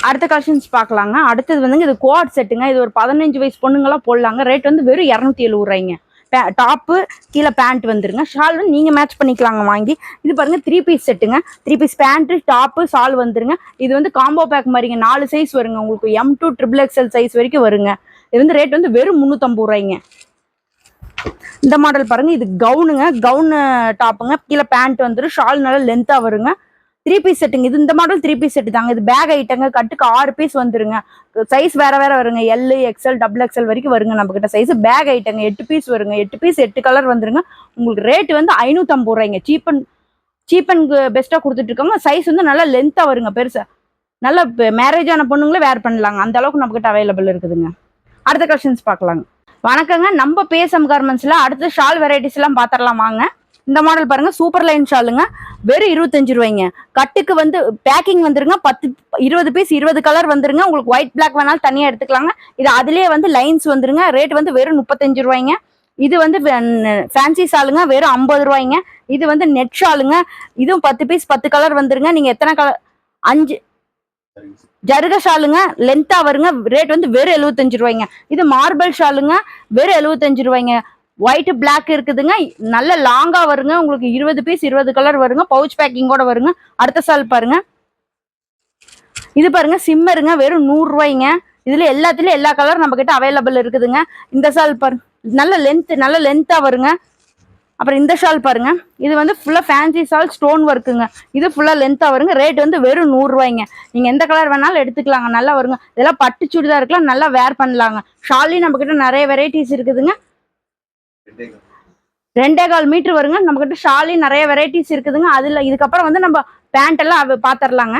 அடுத்த கலெக்ஷன்ஸ் பார்க்கலாங்க. அடுத்தது வந்துங்க இது கோட் செட்டுங்க. இது ஒரு 15 வயசு பொண்ணுங்களாம் போடலாங்க. ரேட் வந்து வெறும் 270 ரூபாய்ங்க. டாப்பு கீழே பேண்ட் வந்துருங்க. ஷால் வந்து நீங்கள் மேட்ச் பண்ணிக்கலாங்க வாங்கி. இது பாருங்க 3 பீஸ் செட்டுங்க. 3 பீஸ் பேண்ட்டு டாப்பு ஷால் வந்துருங்க. இது வந்து காம்போ பேக் மாதிரிங்க. 4 சைஸ் வருங்க. உங்களுக்கு M2 XXL சைஸ் வரைக்கும் வருங்க. இது வந்து ரேட் வந்து வெறும் 350 ரூபாய்ங்க. இந்த மாடல் பாருங்க. இது கவுனுங்க. கவுனு டாப்புங்க. கீழே பேண்ட் வந்துடும். ஷால் நல்லா லென்த்தாக வருங்க. 3 பீஸ் செட்டுங்க. இது இந்த மாடல் 3 பீஸ் செட்டு தாங்க. இது பேக் ஐட்டங்க. கட்டுக்கு 6 பீஸ் வந்துருங்க. சைஸ் வேற வேற வருங்க. L XL XXL வரைக்கும் வருங்க. நம்ம கிட்ட சைஸ் பேக் ஐட்டங்க 8 பீஸ் வருங்க. 8 பீஸ் 8 கலர் வந்துருங்க. உங்களுக்கு ரேட் வந்து 550 ரூபாய்ங்க. சீப் அண்ட் பெஸ்ட்டாக கொடுத்துட்டு இருக்காங்க. சைஸ் வந்து நல்லா லென்த்தாக வருங்க. பெருசா நல்லா மேரேஜ் ஆன பொண்ணுங்களே வேர் பண்ணலாங்க. அந்த அளவுக்கு நம்ம கிட்ட அவைலபிள் இருக்குதுங்க. அடுத்த கலெக்ஷன்ஸ் பார்க்கலாங்க. வணக்கங்க. நம்ம PSM கார்மெண்ட்ஸ்ல அடுத்த ஷால் வெரைட்டிஸ் எல்லாம் பாத்திரலாம் வாங்க. இந்த மாடல் பாருங்க. சூப்பர் லைன் ஷாலுங்க. வெறும் 25 ரூபாய்ங்க. கட்டுக்கு வந்து பேக்கிங் வந்துருங்க. 20 பீஸ் 20 கலர் வந்துருங்க. உங்களுக்கு ஒயிட் பிளாக் வேணாலும் தனியா எடுத்துக்கலாங்க. இது அதுலயே வந்து லைன்ஸ் வந்துருங்க. ரேட் வந்து வெறும் 35 ரூபாய்ங்க. இது வந்து ஃபேன்சி ஷாலுங்க. வெறும் 50 ரூபாய்ங்க. இது வந்து நெட் ஷாலுங்க. இதுவும் 10 பீஸ் 10 கலர் வந்துருங்க. நீங்க எத்தனை கலர் 5 ஜருக ஷாலுங்க. லென்த்தா வருங்க. ரேட் வந்து வெறும் 75 ரூபாய்ங்க. இது மார்பிள் ஷாலுங்க. வெறும் 75 ரூபாய்ங்க. ஒயிட் பிளாக் இருக்குதுங்க. நல்ல லாங்கா வருங்க. உங்களுக்கு 20 பீஸ் 20 கலர் வருங்க. பவுச் பேக்கிங்கோட வருங்க. அடுத்த ஷால் பாருங்க. இது பாருங்க சிம்மருங்க. வெறும் 100 ரூபாய்ங்க. இதுல எல்லாத்துலயும் எல்லா கலர் நம்ம கிட்ட அவைலபிள் இருக்குதுங்க. இந்த ஷால் பாருங்க. நல்ல லென்த்தா வருங்க. அப்புறம் இந்த ஷால் பாருங்க. இது வந்து ஃபுல்லா ஃபேன்சி ஷால் ஸ்டோன் ஒர்க்குங்க. இது ஃபுல்லா லென்த்தா வருங்க. ரேட் வந்து வெறும் 100 ரூபாய்ங்க. நீங்க எந்த கலர் வேணாலும் எடுத்துக்கலாங்க. நல்லா வருங்க. இதெல்லாம் பட்டு சுடிதார் இருக்கலாம். நல்லா வேர் பண்ணலாங்க. ஷாலையும் நம்ம கிட்ட நிறைய வெரைட்டிஸ் இருக்குதுங்க. 2.25 மீட்டர் வருங்க. நம்ம கிட்ட ஷாலையும் நிறைய வெரைட்டிஸ் இருக்குதுங்க. அதுல இதுக்கப்புறம் வந்து நம்ம பேண்ட் எல்லாம் பாத்திரலாங்க.